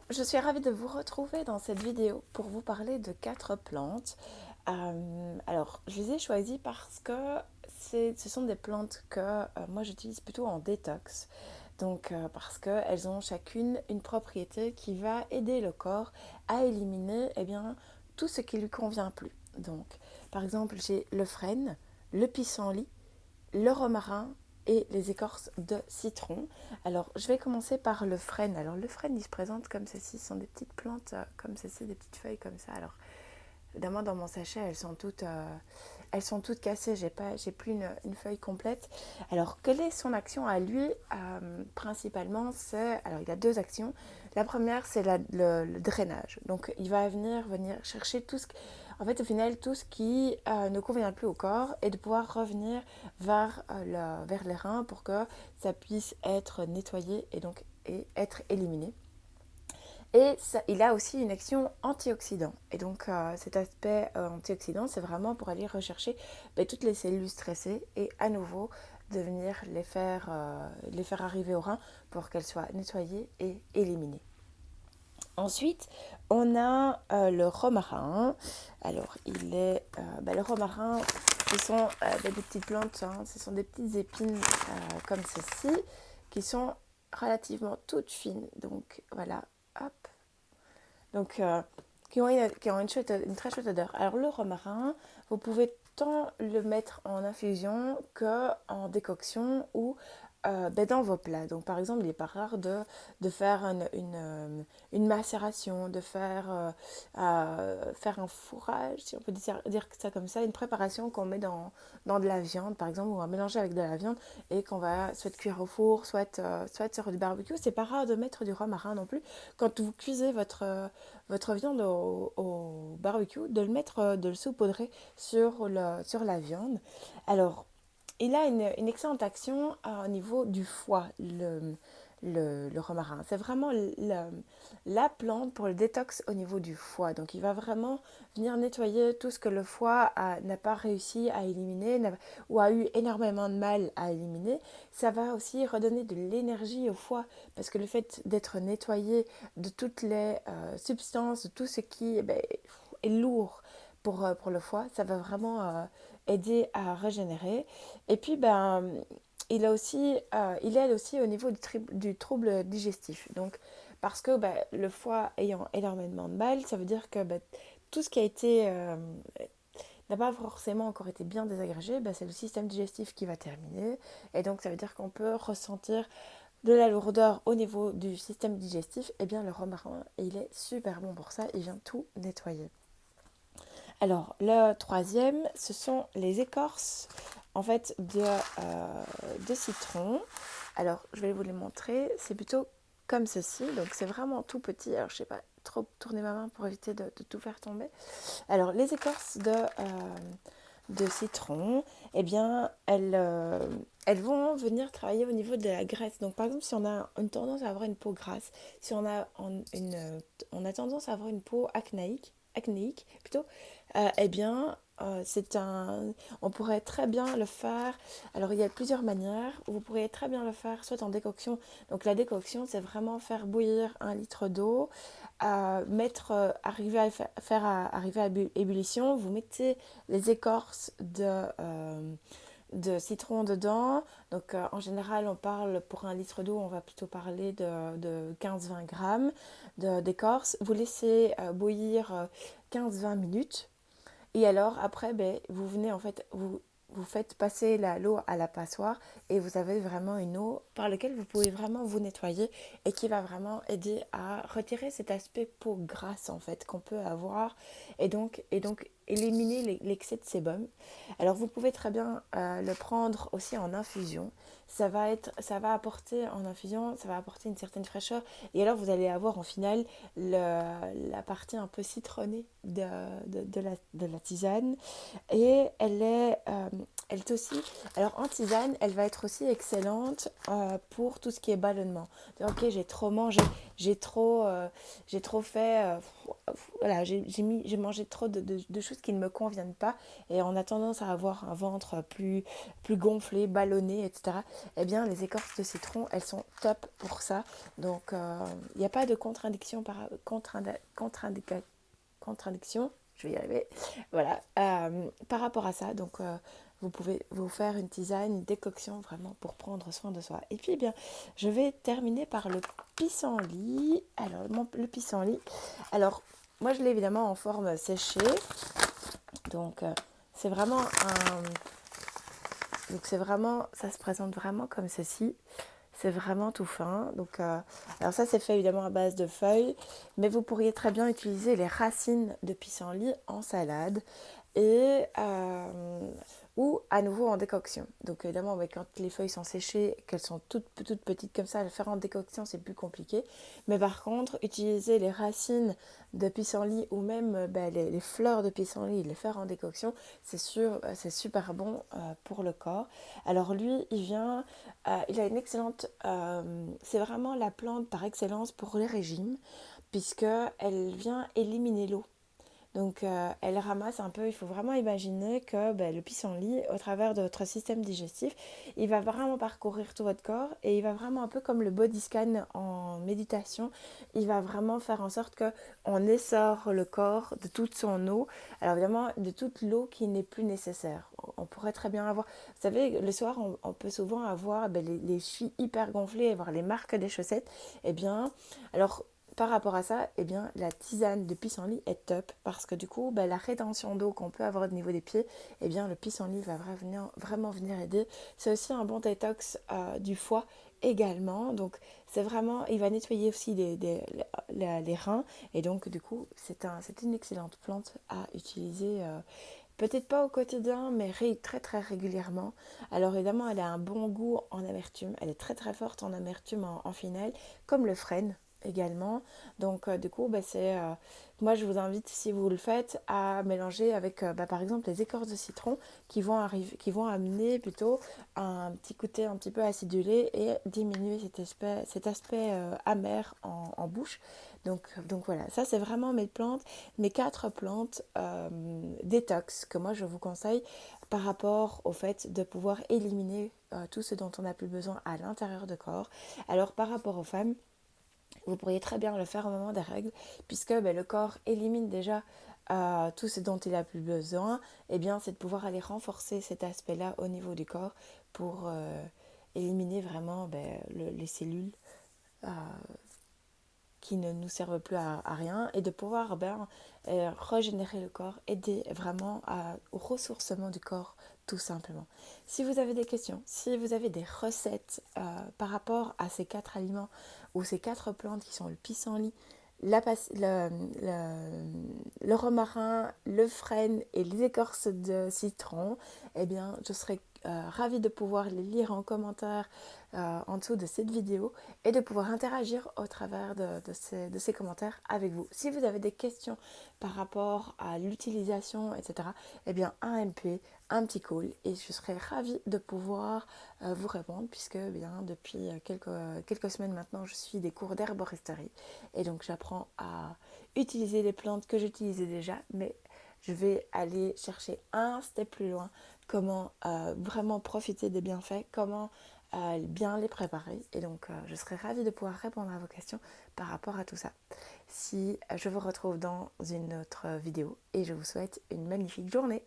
je suis ravie de vous retrouver dans cette vidéo pour vous parler de 4 plantes. Alors, je les ai choisies parce que ce sont des plantes que moi j'utilise plutôt en détox. Donc, parce qu'elles ont chacune une propriété qui va aider le corps à éliminer tout ce qui lui convient plus. Donc, par exemple, j'ai le frêne, le pissenlit, le romarin et les écorces de citron. Alors, je vais commencer par le frêne. Alors, le frêne, il se présente comme ceci. Ce sont des petites plantes comme ceci, des petites feuilles comme ça. Alors, évidemment, dans mon sachet, elles sont toutes cassées. J'ai plus une feuille complète. Alors, quelle est son action à lui? Principalement, alors, il a 2 actions. La première, c'est le drainage. Donc, il va venir chercher tout ce en fait, au final, tout ce qui ne convient plus au corps et de pouvoir revenir vers les reins pour que ça puisse être nettoyé et être éliminé. Et ça, il a aussi une action antioxydant. Et donc cet aspect antioxydant, c'est vraiment pour aller rechercher toutes les cellules stressées et à nouveau de venir les faire arriver au rein pour qu'elles soient nettoyées et éliminées. Ensuite, on a le romarin. Alors, le romarin, ce sont des petites plantes, hein, ce sont des petites épines comme ceci, qui sont relativement toutes fines. Donc, voilà, hop. Donc, qui ont une très chouette odeur. Alors, le romarin, vous pouvez tant le mettre en infusion qu'en décoction ou dans vos plats. Donc, par exemple, il n'est pas rare de faire une macération, de faire un fourrage, si on peut dire ça comme ça, une préparation qu'on met dans de la viande, par exemple, ou on va mélanger avec de la viande et qu'on va soit cuire au four, soit sur du barbecue. C'est pas rare de mettre du romarin non plus. Quand vous cuisez votre viande au barbecue, de le saupoudrer sur la viande. Alors, il a une excellente action au niveau du foie, le romarin. C'est vraiment la plante pour le détox au niveau du foie. Donc, il va vraiment venir nettoyer tout ce que le foie n'a pas réussi à éliminer ou a eu énormément de mal à éliminer. Ça va aussi redonner de l'énergie au foie parce que le fait d'être nettoyé de toutes les substances, de tout ce qui est lourd pour le foie, ça va vraiment aider à régénérer. Et puis, il aide aussi au niveau du trouble digestif. Donc, parce que le foie ayant énormément de mal, ça veut dire que tout ce qui a été n'a pas forcément encore été bien désagrégé, c'est le système digestif qui va terminer. Et donc, ça veut dire qu'on peut ressentir de la lourdeur au niveau du système digestif. Et bien, le romarin, il est super bon pour ça. Il vient tout nettoyer. Alors, le troisième, ce sont les écorces en fait de citron. Alors, je vais vous les montrer. C'est plutôt comme ceci. Donc, c'est vraiment tout petit. Alors, je ne sais pas trop tourner ma main pour éviter de tout faire tomber. Alors, les écorces de citron, eh bien, elles vont venir travailler au niveau de la graisse. Donc, par exemple, si on a une tendance à avoir une peau grasse, si on a tendance à avoir une peau acnéique plutôt, eh bien, on pourrait très bien le faire. Alors, il y a plusieurs manières. Vous pourriez très bien le faire soit en décoction. Donc, la décoction, c'est vraiment faire bouillir 1 litre d'eau, faire arriver à ébullition. Vous mettez les écorces de citron dedans. Donc, en général, on parle pour 1 litre d'eau, on va plutôt parler de 15-20 grammes d'écorce. Vous laissez bouillir 15-20 minutes. Et alors, après, vous venez en fait, vous faites passer l'eau à la passoire et vous avez vraiment une eau par laquelle vous pouvez vraiment vous nettoyer et qui va vraiment aider à retirer cet aspect peau grasse en fait qu'on peut avoir et donc éliminer l'excès de sébum. Alors vous pouvez très bien le prendre aussi en infusion. Ça va apporter une certaine fraîcheur et alors vous allez avoir en finale la partie un peu citronnée de la tisane et elle est aussi, alors en tisane, elle va être aussi excellente pour tout ce qui est ballonnement. Ok, j'ai trop mangé, j'ai trop fait, voilà, j'ai mangé trop de choses choses qui ne me conviennent pas et on a tendance à avoir un ventre plus gonflé, ballonné, etc. Eh bien, les écorces de citron, elles sont top pour ça. Donc, il n'y a pas de contradiction, je vais y arriver, voilà, par rapport à ça. Donc, vous pouvez vous faire une tisane, une décoction vraiment pour prendre soin de soi. Et puis, eh bien, je vais terminer par le pissenlit. Alors, le pissenlit, alors, moi, je l'ai évidemment en forme séchée. Donc, c'est vraiment, ça se présente vraiment comme ceci. C'est vraiment tout fin. Donc, alors ça, c'est fait évidemment à base de feuilles, mais vous pourriez très bien utiliser les racines de pissenlit en salade et ou à nouveau en décoction. Donc évidemment, quand les feuilles sont séchées, qu'elles sont toutes petites comme ça, le faire en décoction, c'est plus compliqué. Mais par contre, utiliser les racines de pissenlit ou même les fleurs de pissenlit, les faire en décoction, c'est sûr, c'est super bon pour le corps. Alors lui, il a une excellente, c'est vraiment la plante par excellence pour les régimes, puisqu'elle vient éliminer l'eau. Donc, elle ramasse un peu, il faut vraiment imaginer que le pissenlit, au travers de votre système digestif, il va vraiment parcourir tout votre corps et il va vraiment un peu comme le body scan en méditation, il va vraiment faire en sorte qu'on essore le corps de toute son eau, alors évidemment de toute l'eau qui n'est plus nécessaire. On pourrait très bien avoir, vous savez, le soir, on peut souvent avoir les chevilles hyper gonflées, avoir les marques des chaussettes, eh bien, alors par rapport à ça, eh bien, la tisane de pissenlit est top parce que du coup, la rétention d'eau qu'on peut avoir au niveau des pieds, eh bien, le pissenlit va vraiment venir aider. C'est aussi un bon détox du foie également. Donc, c'est vraiment, il va nettoyer aussi les reins. Et donc, du coup, c'est une excellente plante à utiliser. Peut-être pas au quotidien, mais très très régulièrement. Alors évidemment, elle a un bon goût en amertume. Elle est très très forte en amertume en finale, comme le frêne également. Donc du coup, moi je vous invite, si vous le faites, à mélanger avec par exemple les écorces de citron qui vont amener plutôt un petit côté un petit peu acidulé et diminuer cet aspect amer en bouche. Donc voilà, ça c'est vraiment mes 4 plantes détox que moi je vous conseille par rapport au fait de pouvoir éliminer tout ce dont on n'a plus besoin à l'intérieur du corps. Alors par rapport aux femmes, vous pourriez très bien le faire au moment des règles, puisque le corps élimine déjà tout ce dont il a plus besoin. Et bien, c'est de pouvoir aller renforcer cet aspect-là au niveau du corps pour éliminer vraiment les cellules euh, qui ne nous servent plus à rien et de pouvoir régénérer le corps, aider vraiment au ressourcement du corps tout simplement. Si vous avez des questions, si vous avez des recettes par rapport à ces 4 aliments ou ces 4 plantes qui sont le pissenlit, le romarin, le frêne et les écorces de citron, eh bien, je serais ravie de pouvoir les lire en commentaire en dessous de cette vidéo et de pouvoir interagir au travers de ces commentaires avec vous. Si vous avez des questions par rapport à l'utilisation, etc., eh bien, un MP, un petit call et je serais ravie de pouvoir vous répondre puisque depuis quelques semaines maintenant, je suis des cours d'herboristerie et donc j'apprends à utiliser les plantes que j'utilisais déjà, mais je vais aller chercher un step plus loin, comment vraiment profiter des bienfaits, comment bien les préparer. Et donc, je serais ravie de pouvoir répondre à vos questions par rapport à tout ça. Si je vous retrouve dans une autre vidéo et je vous souhaite une magnifique journée.